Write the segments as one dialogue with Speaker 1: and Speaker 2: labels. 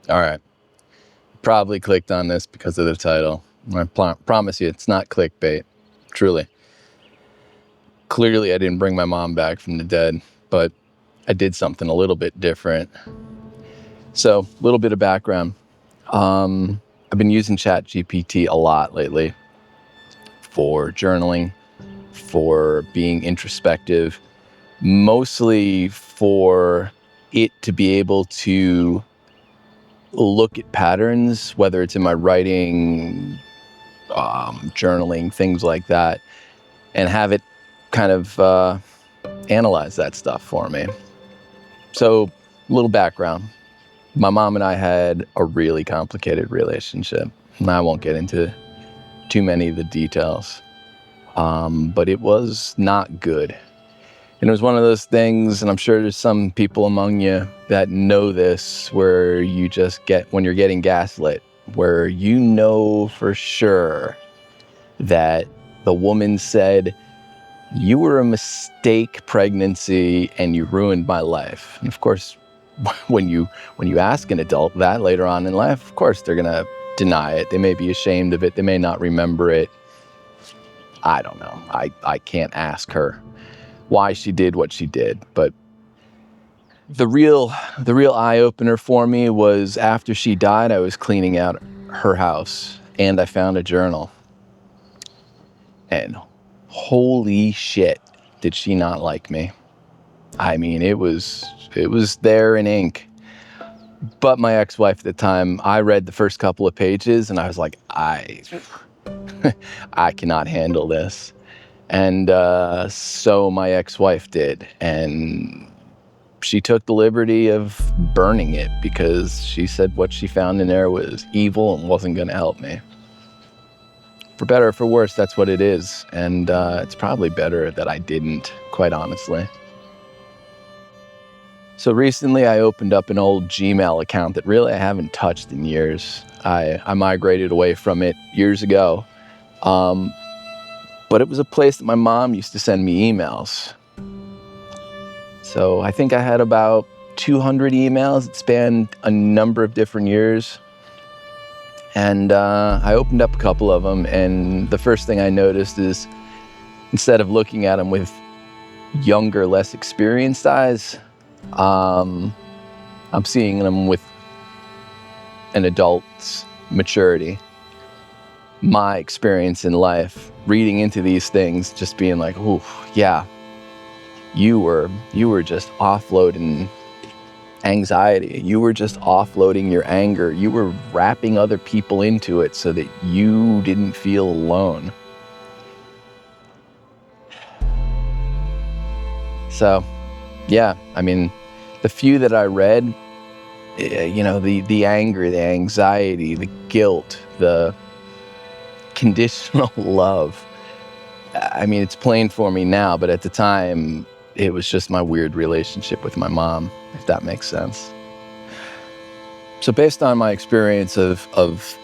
Speaker 1: All right. Probably clicked on this because of the title. I promise you, it's not clickbait. Truly. Clearly, I didn't bring my mom back from the dead, but I did something a little bit different. So, a little bit of background. I've been using ChatGPT a lot lately for journaling, for being introspective, mostly for it to be able to look at patterns, whether it's in my writing, journaling, things like that, and have it kind of analyze that stuff for me. So, a little background. My mom and I had a really complicated relationship, and I won't get into too many of the details, but it was not good. And it was one of those things, and I'm sure there's some people among you that know this, where you just get, when you're getting gaslit, where you know for sure that the woman said, "You were a mistake pregnancy and you ruined my life." And of course, when you ask an adult that later on in life, of course they're gonna deny it. They may be ashamed of it. They may not remember it. I don't know. I can't ask her why she did what she did. But the real eye-opener for me was after she died, I was cleaning out her house and I found a journal. And holy shit, did she not like me. I mean, it was there in ink. But my ex-wife at the time, I read the first couple of pages and I was like, I cannot handle this. And so my ex-wife did. And she took the liberty of burning it because she said what she found in there was evil and wasn't going to help me. For better or for worse, that's what it is. And it's probably better that I didn't, quite honestly. So recently I opened up an old Gmail account that really I haven't touched in years. I migrated away from it years ago. But it was a place that my mom used to send me emails. So I think I had about 200 emails that spanned a number of different years. And I opened up a couple of them, and the first thing I noticed is instead of looking at them with younger, less experienced eyes, I'm seeing them with an adult's maturity. My experience in life, reading into these things, just being like, "Ooh, yeah, you were just offloading anxiety. You were just offloading your anger. You were wrapping other people into it so that you didn't feel alone." So, yeah, I mean, the few that I read, you know, the anger, the anxiety, the guilt, the conditional love. I mean, it's plain for me now, but at the time, it was just my weird relationship with my mom, if that makes sense. So based on my experience of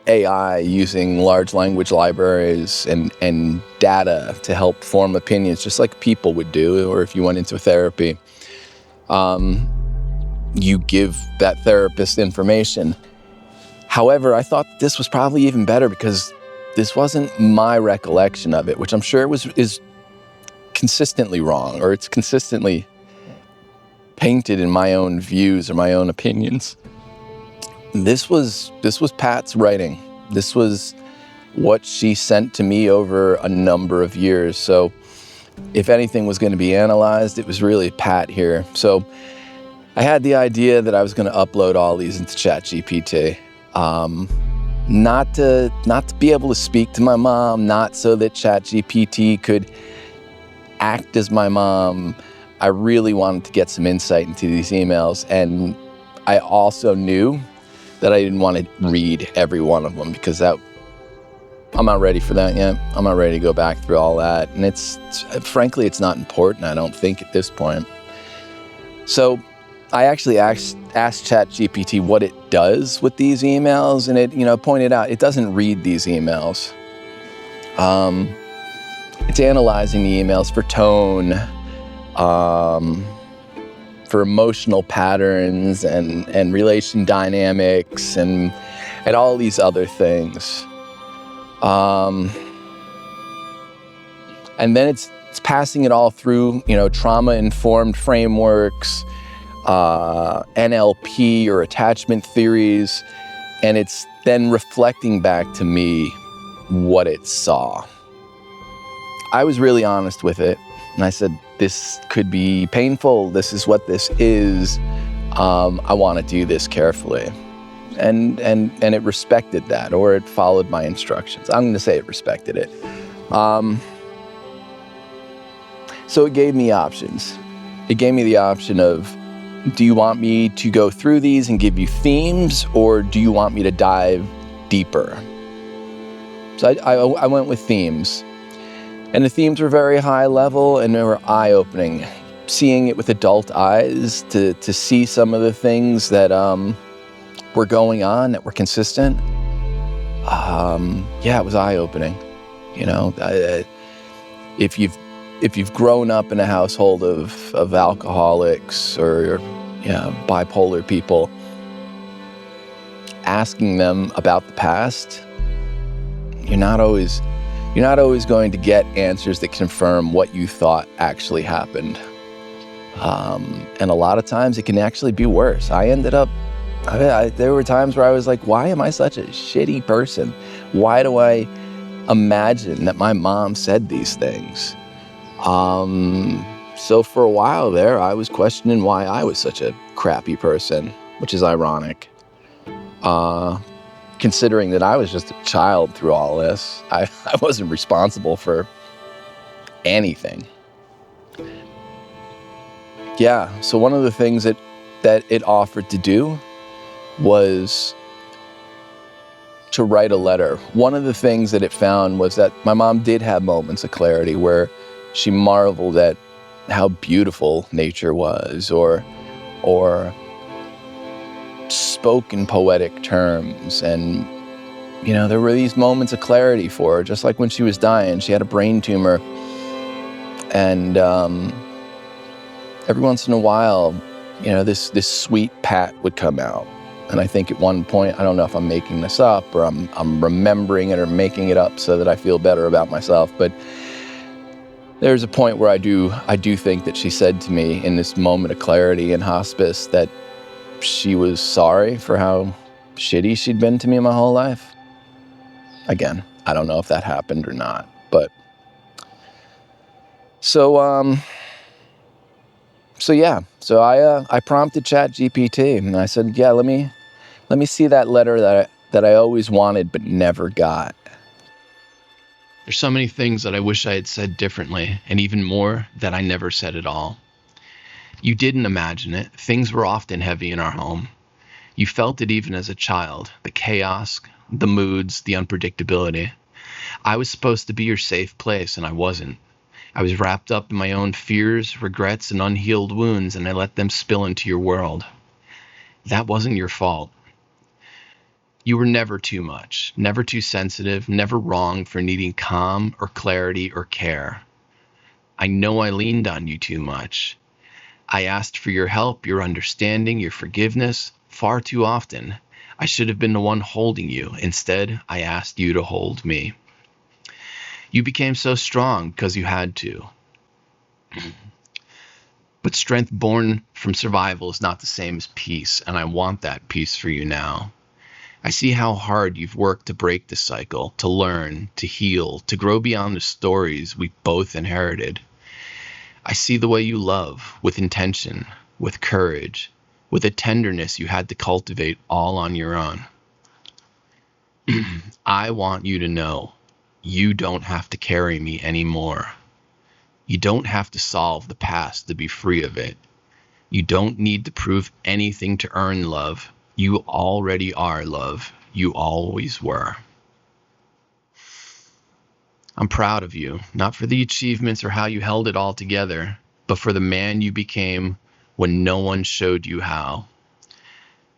Speaker 1: AI using large language libraries and data to help form opinions, just like people would do, or if you went into therapy, you give that therapist information. However, I thought this was probably even better because this wasn't my recollection of it, which I'm sure is consistently wrong, or it's consistently painted in my own views or my own opinions. This was Pat's writing. This was what she sent to me over a number of years. So if anything was going to be analyzed, it was really Pat here. So I had the idea that I was going to upload all these into ChatGPT. Not to be able to speak to my mom, not so that ChatGPT could act as my mom. I really wanted to get some insight into these emails, and I also knew that I didn't want to read every one of them because I'm not ready for that yet. I'm not ready to go back through all that, and frankly, it's not important, I don't think, at this point. So I actually asked ChatGPT what it does with these emails, and it pointed out it doesn't read these emails. It's analyzing the emails for tone, for for emotional patterns and relation dynamics and all these other things. And then it's passing it all through, trauma-informed frameworks, NLP or attachment theories, and it's then reflecting back to me what it saw. I was really honest with it, and I said, this could be painful. This is what this is. I want to do this carefully. And it respected that, or it followed my instructions. I'm going to say it respected it. So it gave me options. It gave me the option of, do you want me to go through these and give you themes, or do you want me to dive deeper? So I went with themes. And the themes were very high level and they were eye-opening. Seeing it with adult eyes, to see some of the things that were going on, that were consistent. It was eye-opening. If you've grown up in a household of alcoholics or bipolar people, asking them about the past, you're not always going to get answers that confirm what you thought actually happened. And a lot of times it can actually be worse. There were times where I was like, why am I such a shitty person? Why do I imagine that my mom said these things? So for a while there, I was questioning why I was such a crappy person, which is ironic. Considering that I was just a child through all this. I wasn't responsible for anything. Yeah, so one of the things that it offered to do was to write a letter. One of the things that it found was that my mom did have moments of clarity where she marveled at how beautiful nature was, or spoke in poetic terms. And, there were these moments of clarity for her, just like when she was dying. She had a brain tumor. And every once in a while, this sweet pat would come out. And I think at one point, I don't know if I'm making this up or I'm remembering it or making it up so that I feel better about myself, but there's a point where I do think that she said to me in this moment of clarity in hospice that she was sorry for how shitty she'd been to me my whole life. Again, I don't know if that happened or not, but so I prompted ChatGPT and I said, yeah, let me see that letter that I always wanted but never got.
Speaker 2: There's so many things that I wish I had said differently, and even more that I never said at all. You didn't imagine it. Things were often heavy in our home. You felt it even as a child, the chaos, the moods, the unpredictability. I was supposed to be your safe place, and I wasn't. I was wrapped up in my own fears, regrets, and unhealed wounds, and I let them spill into your world. That wasn't your fault. You were never too much, never too sensitive, never wrong for needing calm or clarity or care. I know I leaned on you too much. I asked for your help, your understanding, your forgiveness far too often. I should have been the one holding you. Instead, I asked you to hold me. You became so strong because you had to. But strength born from survival is not the same as peace, and I want that peace for you now. I see how hard you've worked to break the cycle, to learn, to heal, to grow beyond the stories we both inherited. I see the way you love, with intention, with courage, with a tenderness you had to cultivate all on your own. I want you to know you don't have to carry me anymore. You don't have to solve the past to be free of it. You don't need to prove anything to earn love. You already are love. You always were. I'm proud of you, not for the achievements or how you held it all together, but for the man you became when no one showed you how.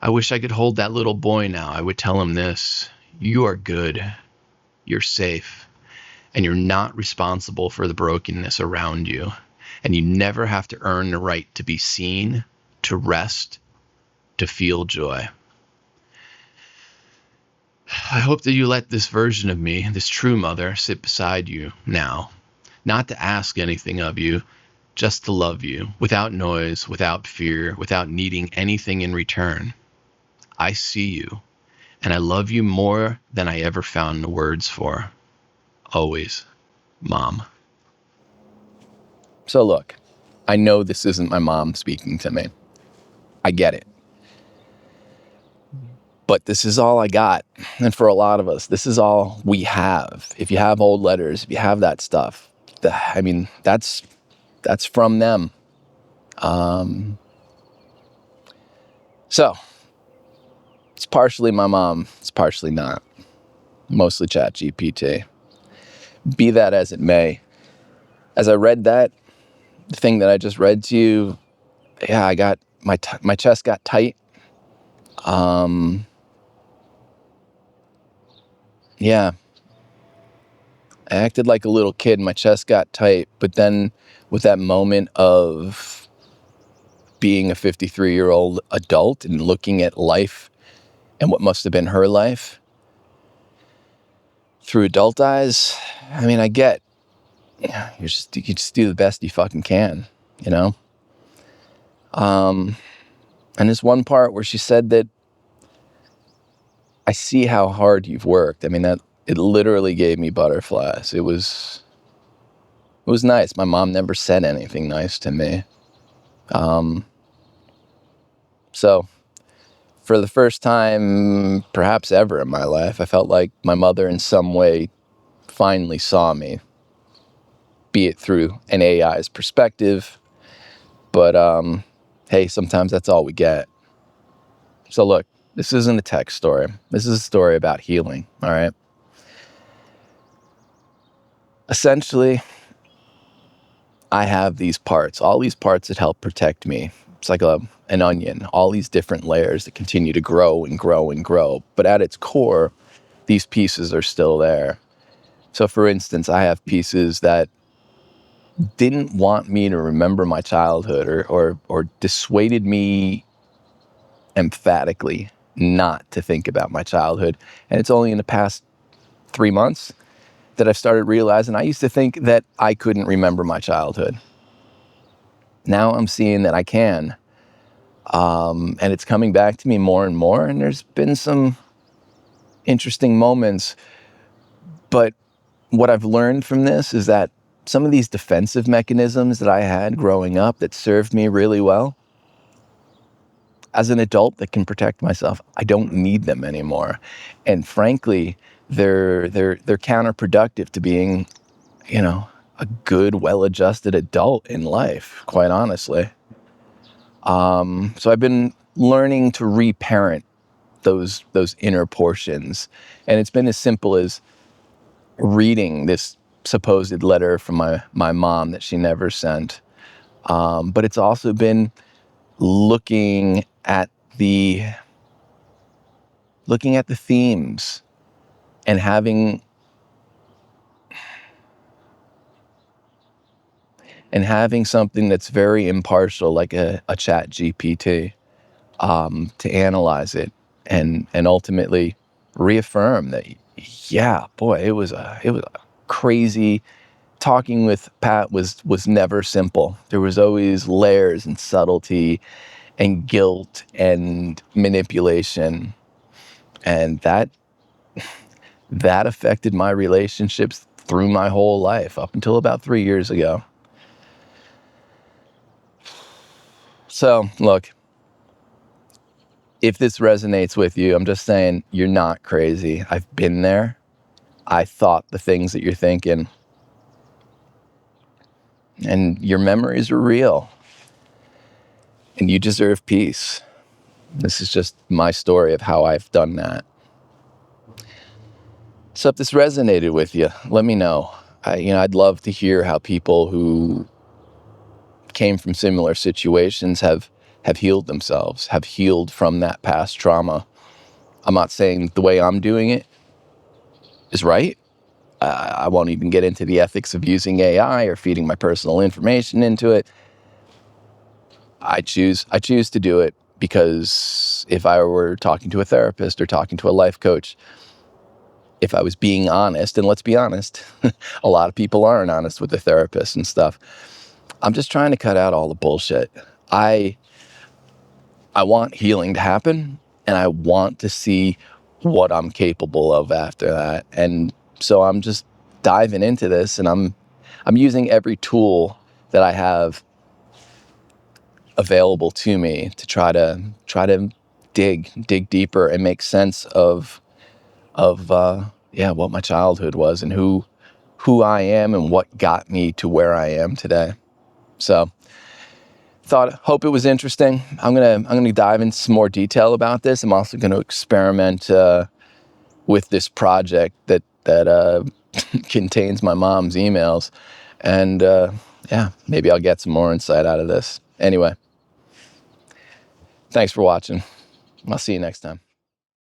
Speaker 2: I wish I could hold that little boy now. I would tell him this: you are good, you're safe, and you're not responsible for the brokenness around you. And you never have to earn the right to be seen, to rest, to feel joy. I hope that you let this version of me, this true mother, sit beside you now, not to ask anything of you, just to love you, without noise, without fear, without needing anything in return. I see you, and I love you more than I ever found the words for. Always, Mom.
Speaker 1: So look, I know this isn't my mom speaking to me. I get it. But this is all I got. And for a lot of us, this is all we have. If you have old letters, if you have that stuff, that's from them. So it's partially my mom. It's partially not. Mostly ChatGPT. Be that as it may. As I read that, the thing that I just read to you, yeah, I got my chest got tight. Yeah, I acted like a little kid. My chest got tight, but then with that moment of being a 53-year-old adult and looking at life and what must have been her life through adult eyes, I get, yeah, you just do the best you fucking can, you know? And there's one part where she said that I see how hard you've worked. That it literally gave me butterflies. It was nice. My mom never said anything nice to me. So for the first time, perhaps ever in my life, I felt like my mother in some way finally saw me, be it through an AI's perspective. But hey, sometimes that's all we get. So look, this isn't a tech story. This is a story about healing, all right? Essentially, I have these parts, all these parts that help protect me. It's like an onion, all these different layers that continue to grow and grow and grow. But at its core, these pieces are still there. So for instance, I have pieces that didn't want me to remember my childhood or dissuaded me emphatically not to think about my childhood. And it's only in the past 3 months that I've started realizing I used to think that I couldn't remember my childhood. Now I'm seeing that I can. And it's coming back to me more and more. And there's been some interesting moments. But what I've learned from this is that some of these defensive mechanisms that I had growing up that served me really well, as an adult that can protect myself, I don't need them anymore. And frankly, they're counterproductive to being, a good, well-adjusted adult in life, quite honestly. So I've been learning to reparent those inner portions. And it's been as simple as reading this supposed letter from my mom that she never sent. But it's also been looking at the themes and having something that's very impartial, like a ChatGPT, to analyze it and ultimately reaffirm that, yeah, boy, it was a crazy. Talking with Pat was never simple. There was always layers and subtlety and guilt and manipulation, and that affected my relationships through my whole life up until about 3 years ago. So look, if this resonates with you, I'm just saying you're not crazy. I've been there. I thought the things that you're thinking, and your memories are real, and you deserve peace. This is just my story of how I've done that. So if this resonated with you, let me know. I'd love to hear how people who came from similar situations have healed themselves, have healed from that past trauma. I'm not saying the way I'm doing it is right. I won't even get into the ethics of using AI or feeding my personal information into it. I choose to do it because if I were talking to a therapist or talking to a life coach, if I was being honest, and let's be honest, a lot of people aren't honest with the therapist and stuff. I'm just trying to cut out all the bullshit. I want healing to happen, and I want to see what I'm capable of after that. And so I'm just diving into this, and I'm using every tool that I have available to me to try to dig deeper and make sense of what my childhood was and who I am and what got me to where I am today. So hope it was interesting. I'm gonna dive into some more detail about this. I'm also gonna experiment with this project that contains my mom's emails, and maybe I'll get some more insight out of this. Anyway, thanks for watching. I'll see you next time.